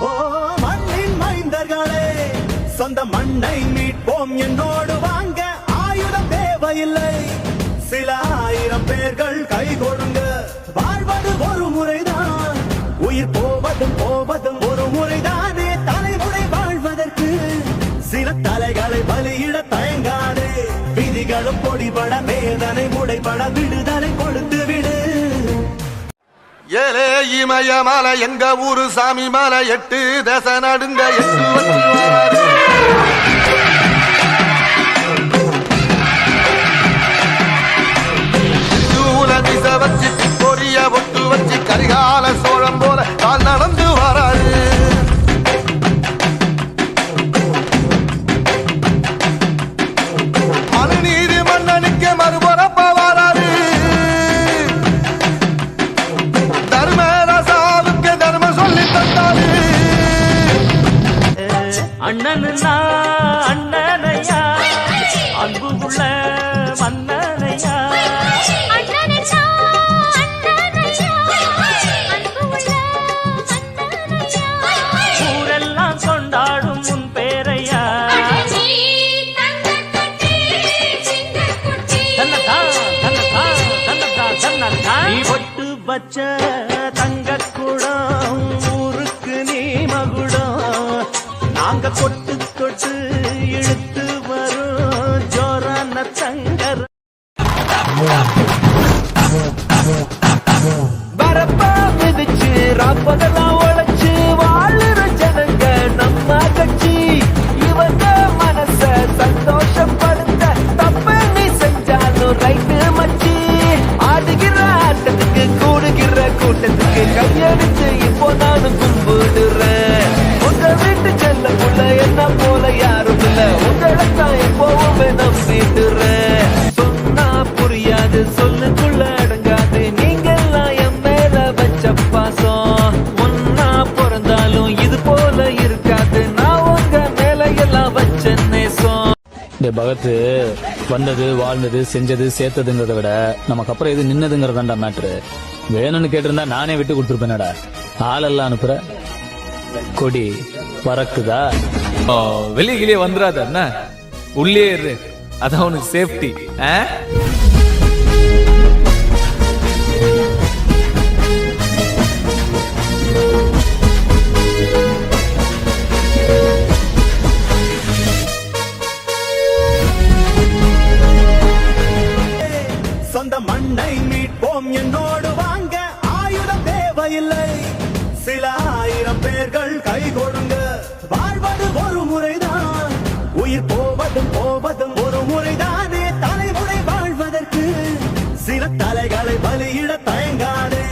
ஓ மண்ணின் மைந்தர்களே, சொந்த மண்ணை மீட்போம் என்னோடு வாங்க. ஆயுதம் தேவையில்லை, சில ஆயிரம் பேர்கள் கை கொடுங்க. வாழ்வது ஒரு முறைதான், உயிர் போவதும் போவதும் ஒரு முறைதானே. தலைமுறை வாழ்வதற்கு சில தலைகளை பலியிட தயங்காதே. விதிகளும் பொடிபட வேதனை முடைபட விடுதலை கொடுத்து விடு. ஏலே இமய மலை எங்க ஊரு சாமி மலை 8 தேச நடுங்க 8 வச்சு வச்சு பொரிய ஒட்டு வச்சு கரிகால சோழம் போல கால் நடந்து வராரு. மனுநீதி மன்னனுக்கு மறுபரப்ப வராரு. தர்மராசாவுக்கு தர்மம் சொல்லி தந்தாரு. அண்ணனுன்னா அண்ணனையா, அன்புள்ள மன்னனையா. ஊரெல்லாம் கொண்டாடும் உன் பேரையா. நீ பொட்டு வச்ச தங்க குடம், ஊருக்கு நீ மகுடம். நாங்க கொட்டு கொட்டு இழுத்து வரும் ஜோரான தங்கர். வரப்பா மிதிச்சு ராப்பதெல்லாம் உழைச்சு வாழுற ஜனங்க நம்ம கட்சி. இவங்க மனச சந்தோஷப்படுத்த தப்ப நீ செஞ்சாலும் ரைட்டு மச்சி. ஆடுகிற ஆட்டத்துக்கு கூடுகிற கூட்டத்துக்கு கையெடுத்து இப்போ நானும் கும்பிடுறேன். உங்க வீட்டு செல்ல புள்ள என்ன போல யாரும் இல்ல, உங்களைத்தான் எப்போவுமே நம்பிடுறேன். சொன்னா புரியாது, சொல்லுக்குள்ள அடங்காது, நீங்கெல்லாம் என் மேல வச்ச பாசம். ஒன்னா பிறந்தாலும் இது போல இருக்காது, நான் உங்க மேல எல்லாம் வச்ச நேசம். இந்த பகத்து வந்தது வாழ்ந்தது செஞ்சது சேர்த்ததுங்கிறத விட நமக்கு அப்புறம் எது நின்னதுங்கிறதாண்டா மேட்ரு. வேணும்னு கேட்டிருந்தா நானே விட்டு கொடுத்துருப்பேனடா. ஆளெல்லாம் அனுப்புற கொடி பறக்குதா. வெளியே வந்துடாத என்ன, உள்ளே இரு, அதான் உனக்கு சேஃப்டி. சொந்த மண்ணை மீட்போம் என்னோடு வாங்க. ஆயுதம் தேவையில்லை, சில ஆயிரம் பேர்கள் கை கொடுங்க. வாழ்வது ஒரு முறைதான், உயிர் போவதும் போவதும் ஒரு முறைதானே. தலைமுறை வாழ்வதற்கு சில தலைகளை பலியிட தயங்காதே.